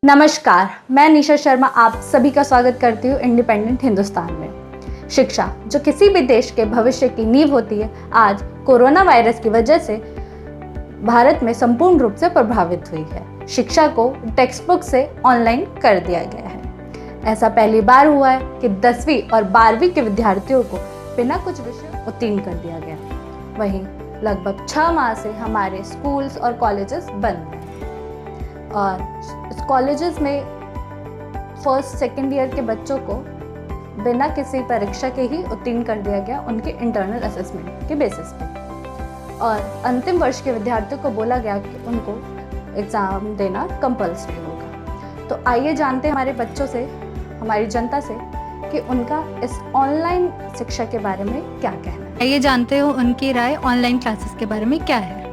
नमस्कार, मैं निशा शर्मा आप सभी का स्वागत करती हूँ इंडिपेंडेंट हिंदुस्तान में। शिक्षा जो किसी भी देश के भविष्य की नींव होती है, आज कोरोना वायरस की वजह से भारत में संपूर्ण रूप से प्रभावित हुई है। शिक्षा को टेक्स्ट बुक से ऑनलाइन कर दिया गया है। ऐसा पहली बार हुआ है कि 10वीं और 12वीं के विद्यार्थियों को बिना कुछ विषय उत्तीर्ण कर दिया गया। वहीं लगभग 6 माह से हमारे स्कूल्स और कॉलेजेस बंद हैं और कॉलेजेस में फर्स्ट सेकेंड ईयर के बच्चों को बिना किसी परीक्षा के ही उत्तीर्ण कर दिया गया उनके इंटरनल असेसमेंट के बेसिस पे, और अंतिम वर्ष के विद्यार्थियों को बोला गया कि उनको एग्ज़ाम देना कंपल्सरी होगा। तो आइए जानते हैं हमारे बच्चों से, हमारी जनता से कि उनका इस ऑनलाइन शिक्षा के बारे में क्या कहना है। आइए जानते हो उनकी राय ऑनलाइन क्लासेस के बारे में क्या है।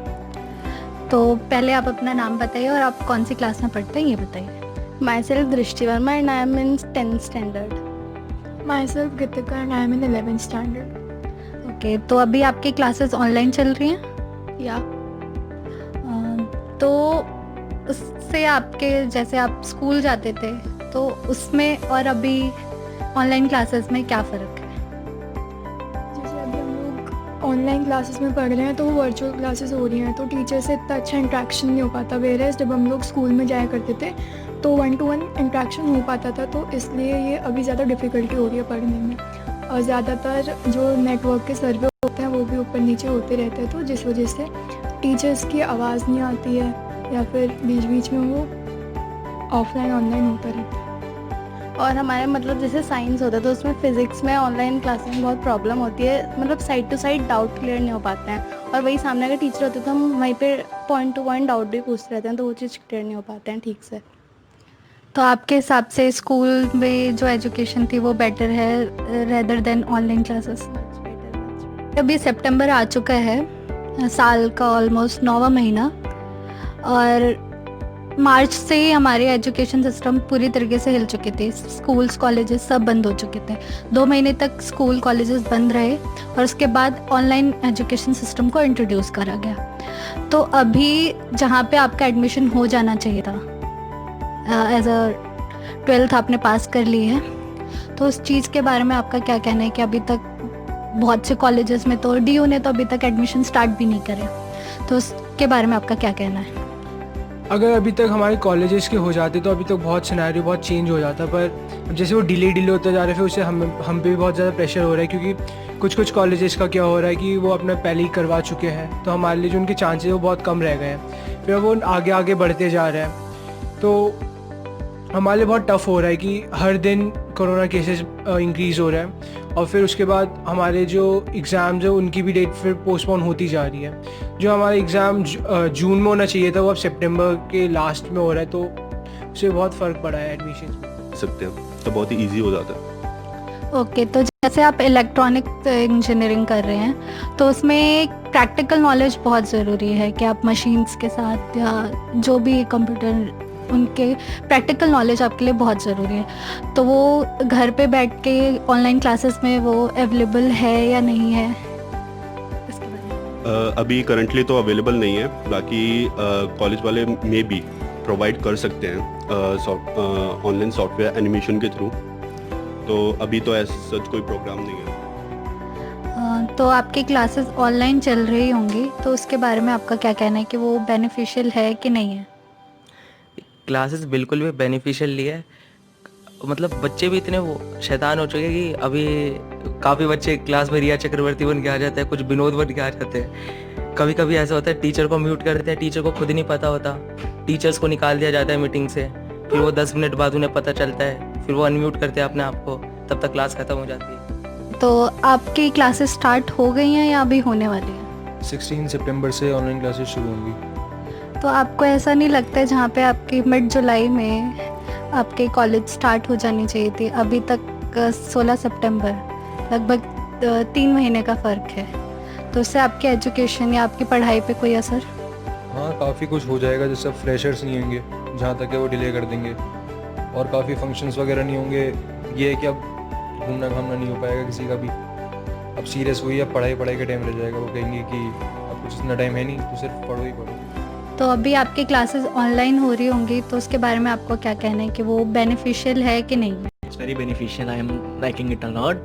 तो पहले आप अपना नाम बताइए और आप कौन सी क्लास में पढ़ते हैं ये बताइए। Myself Drishti Verma and I am in 10th standard. Myself Gitika and I am in 11th standard. Okay, तो अभी आपकी क्लासेस ऑनलाइन चल रही हैं? या तो उससे आपके जैसे आप स्कूल जाते थे तो उसमें और अभी ऑनलाइन क्लासेस में क्या फ़र्क है? जैसे अभी हम लोग ऑनलाइन क्लासेस में पढ़ रहे हैं तो वो वर्चुअल क्लासेस हो रही हैं, तो टीचर से इतना अच्छा इंट्रैक्शन नहीं हो पाता। वेरेस जब हम लोग स्कूल में जाया करते थे तो 1-to-1 इंट्रैक्शन हो पाता था, तो इसलिए ये अभी ज़्यादा डिफ़िकल्टी हो रही है पढ़ने में। और ज़्यादातर जो नेटवर्क के सर्वे होते हैं वो भी ऊपर नीचे होते रहते हैं, तो जिस वजह से टीचर्स की आवाज़ नहीं आती है या फिर बीच बीच में वो ऑफलाइन ऑनलाइन होता रहता है। और हमारे मतलब जैसे साइंस होता है तो उसमें फिज़िक्स में ऑनलाइन क्लास में बहुत प्रॉब्लम होती है, मतलब side to side doubt clear नहीं हो पाते हैं। और वही सामने अगर टीचर होते तो हम वहीं पे पॉइंट टू पॉइंट डाउट भी पूछते रहते हैं, तो वो चीज़ क्लियर नहीं हो पाते हैं ठीक से। तो आपके हिसाब से स्कूल में जो एजुकेशन थी वो बेटर है रेदर देन ऑनलाइन क्लासेस? अभी सितंबर आ चुका है, साल का ऑलमोस्ट 9वां महीना, और मार्च से ही हमारे एजुकेशन सिस्टम पूरी तरीके से हिल चुके थे। स्कूल्स कॉलेजेस सब बंद हो चुके थे। 2 महीने तक स्कूल कॉलेजेस बंद रहे और उसके बाद ऑनलाइन एजुकेशन सिस्टम को इंट्रोड्यूस करा गया। तो अभी जहाँ पे आपका एडमिशन हो जाना चाहिए था, एज अ 12th आपने पास कर ली है, तो उस चीज़ के बारे में आपका क्या कहना है कि अभी तक बहुत से कॉलेजेस में तो डीयू ने तो अभी तक एडमिशन स्टार्ट भी नहीं करे, तो उसके बारे में आपका क्या कहना है? अगर अभी तक हमारे कॉलेजेस के हो जाते तो अभी तक बहुत सिनेरियो बहुत चेंज हो जाता, पर अब जैसे वो डिले होते जा रहे हैं फिर उससे हम पे भी बहुत ज़्यादा प्रेशर हो रहा है, क्योंकि कुछ कॉलेजेस का क्या हो रहा है कि वो अपना पहले ही करवा चुके हैं, तो हमारे लिए जो उनके चांसेस वो बहुत कम रह गए हैं। फिर वो आगे बढ़ते जा रहे हैं, तो हमारे लिए बहुत टफ़ हो रहा है कि हर दिन कोरोना केसेस इंक्रीज़ हो रहा है, और फिर उसके बाद हमारे जो एग्ज़ाम्स हैं उनकी भी डेट फिर पोस्टपोन होती जा रही है। जो हमारा एग्ज़ाम जून में होना चाहिए था वो अब सितंबर के लास्ट में हो रहा है, तो उससे बहुत फ़र्क पड़ा है एडमिशन में। सकते हैं तो बहुत ही ईजी हो जाता है। ओके, तो जैसे आप इलेक्ट्रॉनिक इंजीनियरिंग कर रहे हैं तो उसमें प्रैक्टिकल नॉलेज बहुत ज़रूरी है कि आप मशीन्स के साथ या जो भी कंप्यूटर, उनके प्रैक्टिकल नॉलेज आपके लिए बहुत ज़रूरी है। तो वो घर पे बैठ के ऑनलाइन क्लासेस में वो अवेलेबल है या नहीं है, इसके बारे में? अभी करंटली तो अवेलेबल नहीं है, बाकी कॉलेज वाले में भी प्रोवाइड कर सकते हैं ऑनलाइन सॉफ्टवेयर एनिमेशन के थ्रू, तो अभी तो ऐसा सच कोई प्रोग्राम नहीं है। तो आपकी क्लासेस ऑनलाइन चल रही होंगी, तो उसके बारे में आपका क्या कहना है कि वो बेनिफिशियल है कि नहीं है? क्लासेस बिल्कुल भी बेनिफिशियल नहीं है। मतलब बच्चे भी इतने वो शैतान हो चुके हैं कि अभी काफ़ी बच्चे क्लास में रिया चक्रवर्ती बन के आ जाते हैं, कुछ विनोद बन के आ जाते हैं। कभी कभी ऐसा होता है टीचर को म्यूट कर देते हैं, टीचर को खुद ही नहीं पता होता, टीचर्स को निकाल दिया जाता है मीटिंग से, फिर वो 10 मिनट बाद उन्हें पता चलता है, फिर वो अनम्यूट करते हैं अपने आप को, तब तक क्लास ख़त्म हो जाती है। तो आपकी क्लासेस स्टार्ट हो गई हैं या अभी होने वाली हैं? 16 सितंबर से ऑनलाइन क्लासेस शुरू होंगी। तो आपको ऐसा नहीं लगता है जहाँ पे आपकी मिड जुलाई में आपके कॉलेज स्टार्ट हो जानी चाहिए थी, अभी तक 16 सितंबर, लगभग 3 महीने का फ़र्क है, तो उससे आपके एजुकेशन या आपकी पढ़ाई पे कोई असर? हाँ, काफ़ी कुछ हो जाएगा। जैसे अब फ्रेशर्स नहीं होंगे, जहाँ तक है वो डिले कर देंगे, और काफ़ी फंक्शंस वगैरह नहीं होंगे। ये है कि अब घूमना घामना नहीं हो पाएगा किसी का भी। अब सीरियस हुई, अब पढ़ाई के टाइम रह जाएगा। वो कहेंगे कि अब कुछ इतना टाइम है नहीं, तो सिर्फ पढ़ो ही पढ़ो। तो अभी आपकी क्लासेस ऑनलाइन हो रही होंगी, तो उसके बारे में आपको क्या कहना है कि वो बेनिफिशियल है कि नहीं है? It's very beneficial. I am liking it a lot.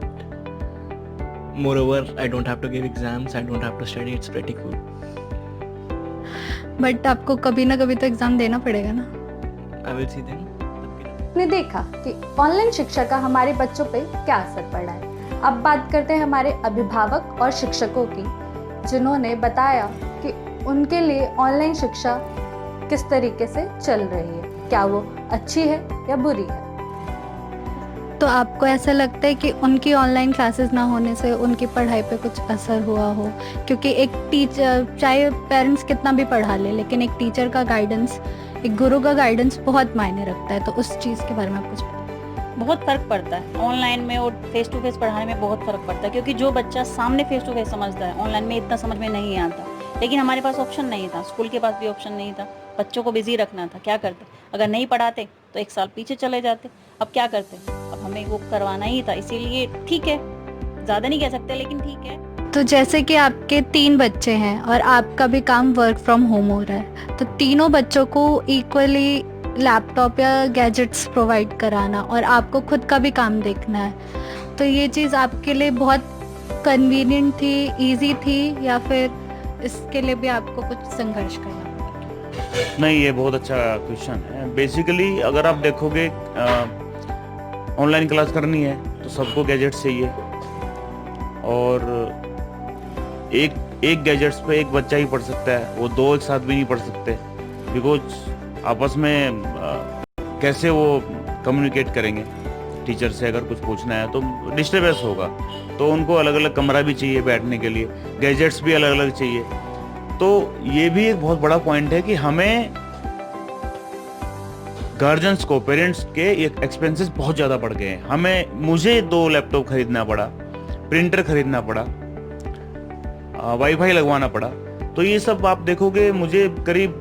Moreover, I don't have to give exams. I don't have to study. It's pretty cool. But आपको कभी ना कभी तो एग्ज़ाम देना पड़ेगा ना। I will see them. ने देखा कि ऑनलाइन शिक्षा का हमारे बच्चों पे क्या असर पड़ा है। अब बात करते हैं हमारे अभिभावक और शिक्षकों की, जिन्होंने बताया कि उनके लिए ऑनलाइन शिक्षा किस तरीके से चल रही है, क्या वो अच्छी है या बुरी है। तो आपको ऐसा लगता है कि उनकी ऑनलाइन क्लासेस ना होने से उनकी पढ़ाई पे कुछ असर हुआ हो? क्योंकि एक टीचर, चाहे पेरेंट्स कितना भी पढ़ा ले, लेकिन एक टीचर का गाइडेंस, एक गुरु का गाइडेंस बहुत मायने रखता है। तो उस चीज़ के बारे में आप कुछ बताइए। बहुत फ़र्क पड़ता है ऑनलाइन में और फेस टू फेस पढ़ाने में, बहुत फ़र्क पड़ता है, क्योंकि जो बच्चा सामने फेस टू फेस समझता है, ऑनलाइन में इतना समझ में नहीं आता। लेकिन हमारे पास ऑप्शन नहीं था, स्कूल के पास भी ऑप्शन नहीं था, बच्चों को बिजी रखना था। क्या करते, अगर नहीं पढ़ाते तो एक साल पीछे चले जाते। अब क्या करते, अब हमें वो करवाना ही था, इसीलिए ठीक है, ज़्यादा नहीं कह सकते लेकिन ठीक है। तो जैसे कि आपके 3 बच्चे हैं और आपका भी काम वर्क फ्रॉम होम हो रहा है, तो तीनों बच्चों को इक्वली लैपटॉप या गैजेट्स प्रोवाइड कराना और आपको खुद का भी काम देखना है, तो ये चीज़ आपके लिए बहुत कन्वीनियंट थी, इजी थी, या फिर इसके लिए भी आपको कुछ संघर्ष करना पड़ा? नहीं, ये बहुत अच्छा क्वेश्चन है। बेसिकली अगर आप देखोगे, ऑनलाइन क्लास करनी है तो सबको गैजेट्स चाहिए, और एक गैजेट्स पे एक बच्चा ही पढ़ सकता है, वो 2 एक साथ भी नहीं पढ़ सकते, बिकॉज आपस में कैसे वो कम्युनिकेट करेंगे टीचर से। अगर कुछ पूछना है तो डिस्टर्बेंस होगा, तो उनको अलग अलग कमरा भी चाहिए बैठने के लिए, गैजेट्स भी अलग अलग चाहिए। तो ये भी एक बहुत बड़ा पॉइंट है कि हमें गार्जियंस को, पेरेंट्स के एक्सपेंसेस बहुत ज़्यादा बढ़ गए हैं। मुझे 2 लैपटॉप खरीदना पड़ा, प्रिंटर खरीदना पड़ा, वाईफाई लगवाना पड़ा। तो ये सब आप देखोगे, मुझे करीब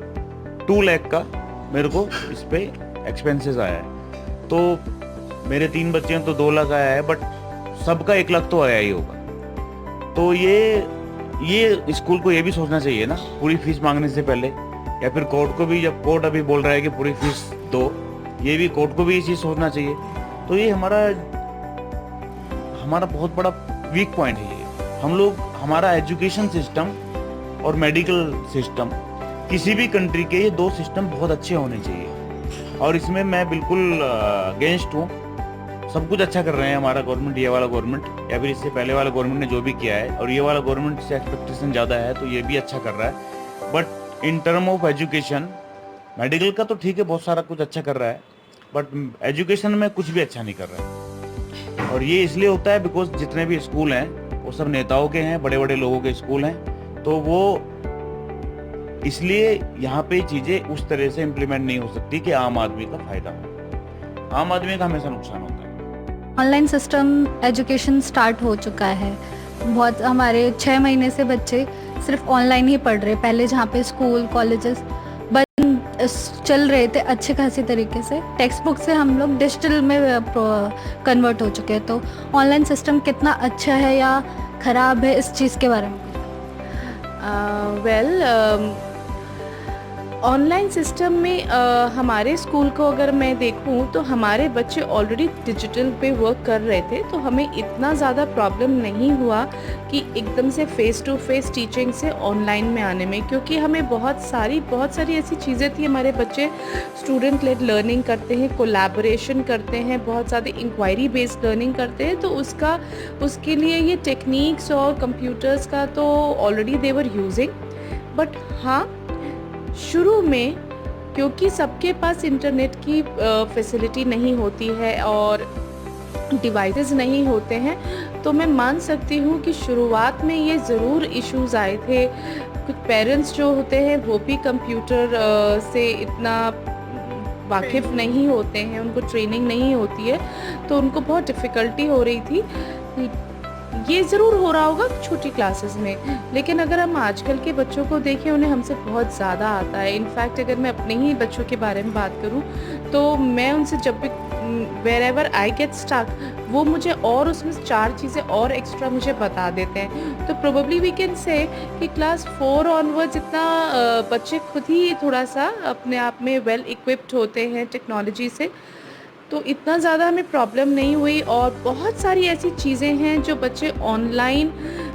2 लाख का मेरे को इस पे एक्सपेंसेस आया है। तो मेरे 3 बच्चे हैं तो 2 लाख आया है, बट सबका 1 लाख तो आया ही होगा। तो ये स्कूल को ये भी सोचना चाहिए ना, पूरी फीस मांगने से पहले, या फिर कोर्ट को भी, जब कोर्ट अभी बोल रहा है कि पूरी फीस दो, ये भी कोर्ट को भी ये चीज़ सोचना चाहिए। तो ये हमारा बहुत बड़ा वीक पॉइंट है ये। हमारा एजुकेशन सिस्टम और मेडिकल सिस्टम, किसी भी कंट्री के ये 2 सिस्टम बहुत अच्छे होने चाहिए, और इसमें मैं बिल्कुल अगेंस्ट हूँ। सब कुछ अच्छा कर रहे हैं हमारा गवर्नमेंट, ये वाला गवर्नमेंट, या फिर इससे पहले वाला गवर्नमेंट ने जो भी किया है, और ये वाला गवर्नमेंट से एक्सपेक्टेशन ज़्यादा है, तो ये भी अच्छा कर रहा है। But in term of education, medical का तो ठीक है, बहुत सारा कुछ अच्छा कर रहा है, बट एजुकेशन में कुछ भी अच्छा नहीं कर रहा है। और ये इसलिए होता है बिकॉज जितने भी स्कूल हैं वो सब नेताओं के हैं, बड़े बड़े लोगों के स्कूल हैं, तो वो इसलिए यहाँ पे चीज़ें उस तरह से इम्प्लीमेंट नहीं हो सकती कि आम आदमी का फायदा हो। आम आदमी का हमेशा नुकसान होता है। ऑनलाइन सिस्टम एजुकेशन स्टार्ट हो चुका है, बहुत हमारे 6 महीने से बच्चे सिर्फ ऑनलाइन ही पढ़ रहे। पहले जहाँ पे स्कूल कॉलेजेस बंद चल रहे थे अच्छे खासी तरीके से, टेक्स्ट बुक से हम लोग डिजिटल में कन्वर्ट हो चुके हैं। तो ऑनलाइन सिस्टम कितना अच्छा है या ख़राब है, इस चीज़ के बारे में? ऑनलाइन सिस्टम में हमारे स्कूल को अगर मैं देखूं तो हमारे बच्चे ऑलरेडी डिजिटल पे वर्क कर रहे थे, तो हमें इतना ज़्यादा प्रॉब्लम नहीं हुआ कि एकदम से फेस टू फेस टीचिंग से ऑनलाइन में आने में, क्योंकि हमें बहुत सारी ऐसी चीज़ें थी। हमारे बच्चे स्टूडेंट लेड लर्निंग करते हैं, कोलैबोरेशन करते हैं, बहुत ज़्यादा इंक्वायरी बेस्ड लर्निंग करते हैं, तो उसके लिए ये टेक्निक्स और कंप्यूटर्स का तो already they were using. But हाँ, शुरू में क्योंकि सबके पास इंटरनेट की फैसिलिटी नहीं होती है और डिवाइसेस नहीं होते हैं, तो मैं मान सकती हूँ कि शुरुआत में ये ज़रूर इश्यूज़ आए थे। कुछ पेरेंट्स जो होते हैं वो भी कंप्यूटर से इतना वाकिफ़ नहीं होते हैं, उनको ट्रेनिंग नहीं होती है, तो उनको बहुत डिफ़िकल्टी हो रही थी। ये ज़रूर हो रहा होगा छोटी क्लासेस में, लेकिन अगर हम आजकल के बच्चों को देखें, उन्हें हमसे बहुत ज़्यादा आता है। इनफैक्ट अगर मैं अपने ही बच्चों के बारे में बात करूं तो मैं उनसे जब भी wherever I get stuck वो मुझे और उसमें 4 चीज़ें और एक्स्ट्रा मुझे बता देते हैं। तो प्रोबेबली वी कैन से कि क्लास 4 ऑनवर्ड्स इतना बच्चे खुद ही थोड़ा सा अपने आप में वेल इक्विप्ड होते हैं टेक्नोलॉजी से, तो इतना ज़्यादा हमें प्रॉब्लम नहीं हुई। और बहुत सारी ऐसी चीज़ें हैं जो बच्चे ऑनलाइन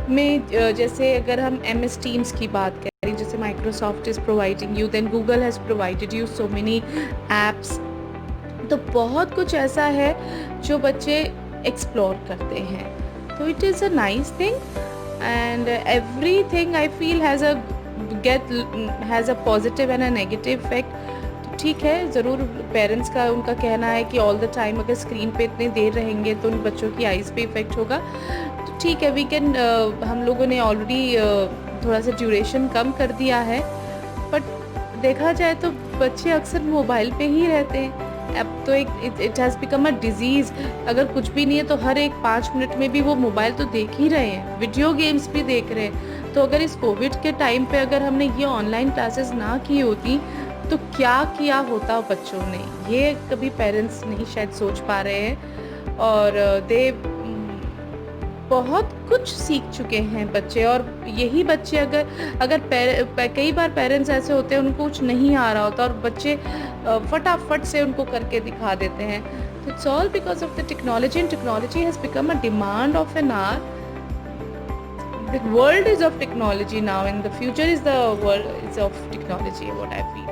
में जैसे अगर हम MS टीम्स की बात करें, जैसे Microsoft is providing you, then Google has provided you so many apps. तो बहुत कुछ ऐसा है जो बच्चे एक्सप्लोर करते हैं, तो it is a nice thing and everything I feel has a positive and a negative effect. ठीक है, ज़रूर पेरेंट्स का उनका कहना है कि ऑल द टाइम अगर स्क्रीन पे इतने देर रहेंगे तो उन बच्चों की आइज़ पे इफ़ेक्ट होगा। तो ठीक है, वी कैन हम लोगों ने ऑलरेडी थोड़ा सा ड्यूरेशन कम कर दिया है, बट देखा जाए तो बच्चे अक्सर मोबाइल पे ही रहते हैं। अब तो एक it has become a disease. अगर कुछ भी नहीं है तो हर एक 5 मिनट में भी वो मोबाइल तो देख ही रहे हैं, वीडियो गेम्स भी देख रहे हैं। तो अगर इस कोविड के टाइम पे अगर हमने ये ऑनलाइन क्लासेस ना की होती तो क्या किया होता बच्चों ने, ये कभी पेरेंट्स नहीं शायद सोच पा रहे हैं। और दे बहुत कुछ सीख चुके हैं बच्चे। और यही बच्चे अगर कई बार पेरेंट्स ऐसे होते हैं उनको कुछ नहीं आ रहा होता और बच्चे फटाफट से उनको करके दिखा देते हैं। तो it's all because of the technology and technology has become a demand of an hour. The world is of technology now and the future is the world is of technology, what I feel.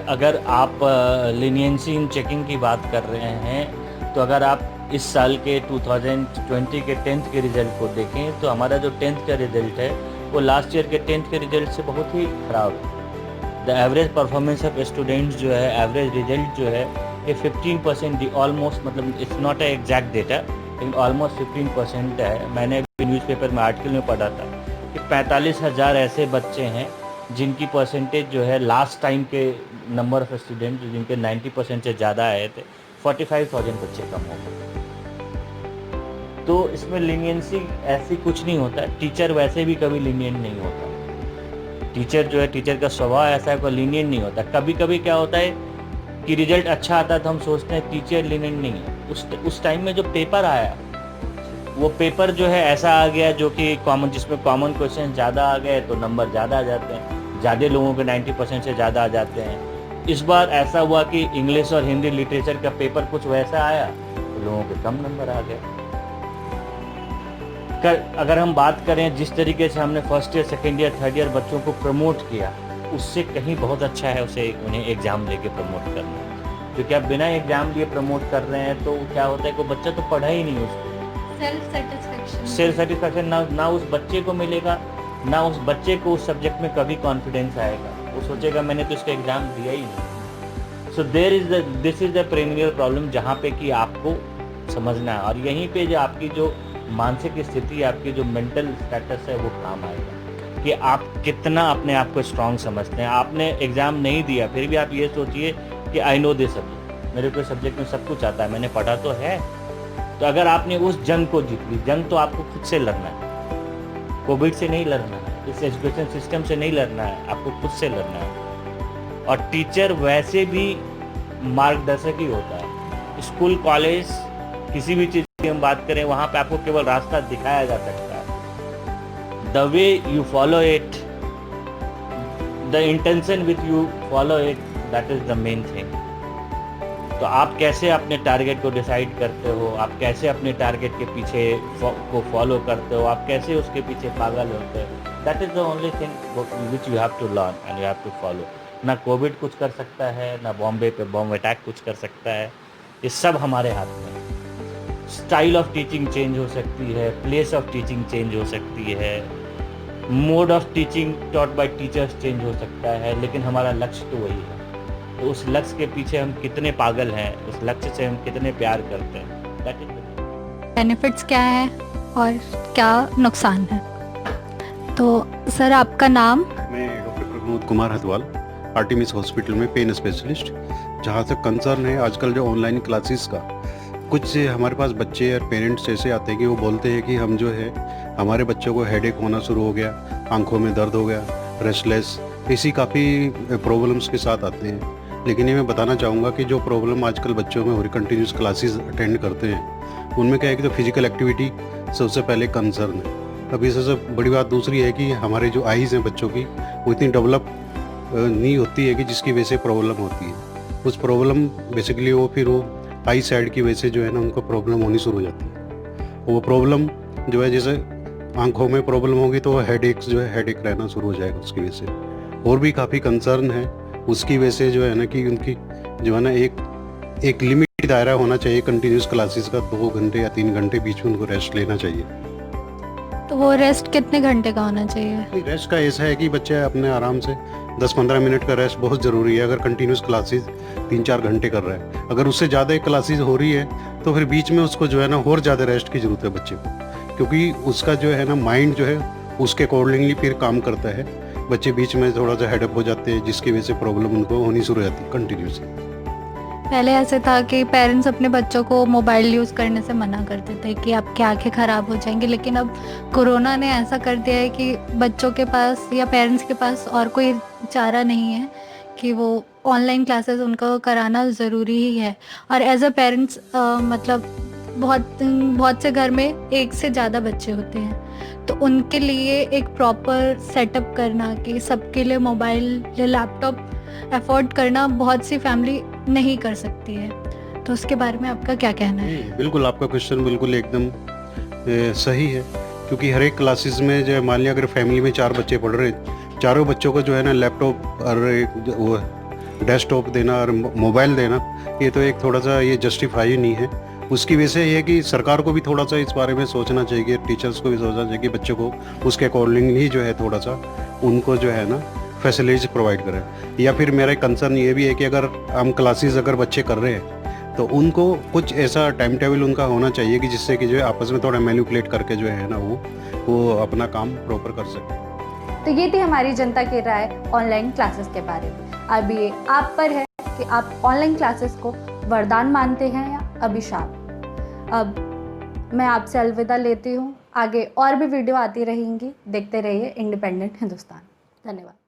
अगर आप leniency इन checking की बात कर रहे हैं, तो अगर आप इस साल के 2020 के 10th के रिज़ल्ट को देखें तो हमारा जो 10th का रिज़ल्ट है वो लास्ट ईयर के 10th के रिज़ल्ट से बहुत ही ख़राब है। The average performance of students जो है, एवरेज रिज़ल्ट जो है ये 15% ऑलमोस्ट, मतलब it's not a exact data लेकिन ऑलमोस्ट 15% है। मैंने भी न्यूज़पेपर में आर्टिकल में पढ़ा था कि 45,000 ऐसे बच्चे हैं जिनकी परसेंटेज जो है लास्ट टाइम के नंबर ऑफ स्टूडेंट जिनके 90% से ज़्यादा आए थे, 45,000 बच्चे कम हो गए। तो इसमें लीनियंसी ऐसी कुछ नहीं होता। टीचर वैसे भी कभी लीनियंट नहीं होता। टीचर जो है, टीचर का स्वभाव ऐसा है, कोई लीनियंट नहीं होता। कभी कभी क्या होता है कि रिजल्ट अच्छा आता है तो हम सोचते हैं टीचर लीनियंट नहीं है। उस टाइम में जो पेपर आया वो पेपर जो है ऐसा आ गया जो कि कॉमन, जिसमें कॉमन क्वेश्चन ज़्यादा आ गए तो नंबर ज़्यादा आ जाते हैं, ज़्यादा लोगों के 90% से ज़्यादा आ जाते हैं। इस बार ऐसा हुआ कि इंग्लिश और हिंदी लिटरेचर का पेपर कुछ वैसा आया तो लोगों के कम नंबर आ गए। अगर हम बात करें जिस तरीके से हमने first year, second year, third year बच्चों को प्रमोट किया, उससे कहीं बहुत अच्छा है उन्हें एग्ज़ाम लेके प्रमोट करना। क्योंकि आप बिना एग्ज़ाम लिए प्रमोट कर रहे हैं तो क्या होता है, कोई बच्चा तो पढ़ा ही नहीं, उसको सेल्फ सेटिस्फेक्शन ना उस बच्चे को मिलेगा, ना उस बच्चे को उस सब्जेक्ट में कभी कॉन्फिडेंस आएगा। वो सोचेगा मैंने तो इसका एग्ज़ाम दिया ही नहीं। So this is the premier problem जहाँ पे कि आपको समझना है। और यहीं पे जो आपकी जो मानसिक स्थिति, आपकी जो मेंटल स्टेटस है वो काम आएगा कि आप कितना अपने आप को स्ट्रांग समझते हैं। आपने एग्ज़ाम नहीं दिया फिर भी आप ये सोचिए कि आई नो दिस सब्जेक्ट, मेरे को सब्जेक्ट में सब कुछ आता है, मैंने पढ़ा तो है। तो अगर आपने उस जंग को जीत ली, जंग तो आपको खुद से लड़ना है, कोविड से नहीं लड़ना है, इस एजुकेशन सिस्टम से नहीं लड़ना है, आपको खुद से लड़ना है। और टीचर वैसे भी मार्गदर्शक ही होता है। स्कूल, कॉलेज, किसी भी चीज़ की हम बात करें वहाँ पे आपको केवल रास्ता दिखाया जा सकता है। The way you follow it, the intention with you follow it, that is the main thing. तो आप कैसे अपने टारगेट को डिसाइड करते हो, आप कैसे अपने टारगेट के पीछे को फॉलो करते हो, आप कैसे उसके पीछे पागल होते हो, that is the only thing which you have to learn and you have to follow. ना कोविड कुछ कर सकता है, ना बॉम्बे पे बॉम्ब अटैक कुछ कर सकता है, ये सब हमारे हाथ में है। स्टाइल ऑफ टीचिंग चेंज हो सकती है, प्लेस ऑफ टीचिंग चेंज हो सकती है, mode of teaching taught by teachers change हो सकता है, लेकिन हमारा लक्ष्य तो वही है। तो उस लक्ष्य के पीछे हम कितने पागल हैं, उस लक्ष्य से हम कितने प्यार करते हैं, दैट इज बेनिफिट्स क्या है और क्या नुकसान है। तो सर आपका नाम? मैं doctor Pramod Kumar Hathwal, Artemis hospital में पेन स्पेशलिस्ट। जहाँ तक कंसर्न है आजकल जो ऑनलाइन क्लासेस का, कुछ हमारे पास बच्चे और पेरेंट्स ऐसे आते हैं कि वो बोलते हैं कि हम जो है हमारे बच्चों को हेडेक होना शुरू हो गया, आंखों में दर्द हो गया, रेस्टलेस, इसी काफ़ी प्रॉब्लम्स के साथ आते हैं। लेकिन ये मैं बताना चाहूँगा कि जो प्रॉब्लम आजकल बच्चों में हो रही, कंटिन्यूस क्लासेस अटेंड करते हैं, उनमें क्या है कि तो फिजिकल एक्टिविटी सबसे पहले कंसर्न है। अभी सबसे बड़ी बात दूसरी है कि हमारे जो आईज़ हैं बच्चों की, वो इतनी डेवलप नहीं होती है कि जिसकी वजह से प्रॉब्लम होती है। उस प्रॉब्लम बेसिकली वो आई साइड की वजह से जो है ना उनको प्रॉब्लम होनी शुरू हो जाती है। वो प्रॉब्लम जो है, जैसे आंखों में प्रॉब्लम होगी तो हेडेक्स जो है, हेडेक रहना शुरू हो जाएगा उसकी वजह से। और भी काफ़ी कंसर्न है उसकी वजह से जो है ना कि उनकी जो है ना एक लिमिट दायरा होना चाहिए कंटिन्यूस क्लासेस का। 2 घंटे या 3 घंटे बीच में उनको रेस्ट लेना चाहिए। तो वो रेस्ट कितने घंटे का होना चाहिए? रेस्ट का ऐसा है कि बच्चे अपने आराम से 10-15 मिनट का रेस्ट बहुत ज़रूरी है। अगर कंटिन्यूस क्लासेस 3-4 घंटे कर रहा है, अगर उससे ज़्यादा क्लासेस हो रही है तो फिर बीच में उसको जो है ना और ज़्यादा रेस्ट की ज़रूरत है बच्चे को, क्योंकि उसका जो है ना माइंड जो है उसके अकॉर्डिंगली फिर काम करता है। बच्चे बीच में थोड़ा सा हेडअप हो जाते हैं, जिसकी वजह से प्रॉब्लम उनको होनी शुरू हो जाती है कंटिन्यूसली। पहले ऐसे था कि पेरेंट्स अपने बच्चों को मोबाइल यूज़ करने से मना करते थे कि आपकी आंखें ख़राब हो जाएंगी, लेकिन अब कोरोना ने ऐसा कर दिया है कि बच्चों के पास या पेरेंट्स के पास और कोई चारा नहीं है कि वो ऑनलाइन क्लासेस उनको कराना ज़रूरी ही है। और एज अ पेरेंट्स मतलब बहुत से घर में एक से ज़्यादा बच्चे होते हैं, तो उनके लिए एक प्रॉपर सेटअप करना कि सबके लिए मोबाइल या लैपटॉप अफोर्ड करना बहुत सी फैमिली नहीं कर सकती है। तो उसके बारे में आपका क्या कहना है? बिल्कुल, आपका क्वेश्चन बिल्कुल एकदम सही है, क्योंकि हर एक क्लासेस में जो है, मान लिया अगर फैमिली में 4 बच्चे पढ़ रहे हैं, चारों बच्चों को जो है ना लैपटॉप और वो डेस्कटॉप देना और मोबाइल देना, ये तो एक थोड़ा सा ये जस्टिफाई नहीं है। उसकी वजह से ये है कि सरकार को भी थोड़ा सा इस बारे में सोचना चाहिए, टीचर्स को भी सोचना चाहिए कि बच्चों को उसके अकॉर्डिंगली जो है थोड़ा सा उनको जो है ना फैसिलिटीज प्रोवाइड करें। या फिर मेरा कंसर्न ये भी है कि अगर हम क्लासेस अगर बच्चे कर रहे हैं तो उनको कुछ ऐसा टाइम टेबल उनका होना चाहिए कि जिससे कि जो है आपस में थोड़ा मैनिपुलेट करके जो है ना वो अपना काम प्रॉपर कर सके। तो ये थी हमारी जनता की राय ऑनलाइन क्लासेस के बारे में। अब ये आप पर है कि आप ऑनलाइन क्लासेस को वरदान मानते हैं या अभिशाप। अब मैं आपसे अलविदा लेती हूँ। आगे और भी वीडियो आती रहेंगी। देखते रहिए इंडिपेंडेंट हिंदुस्तान। धन्यवाद।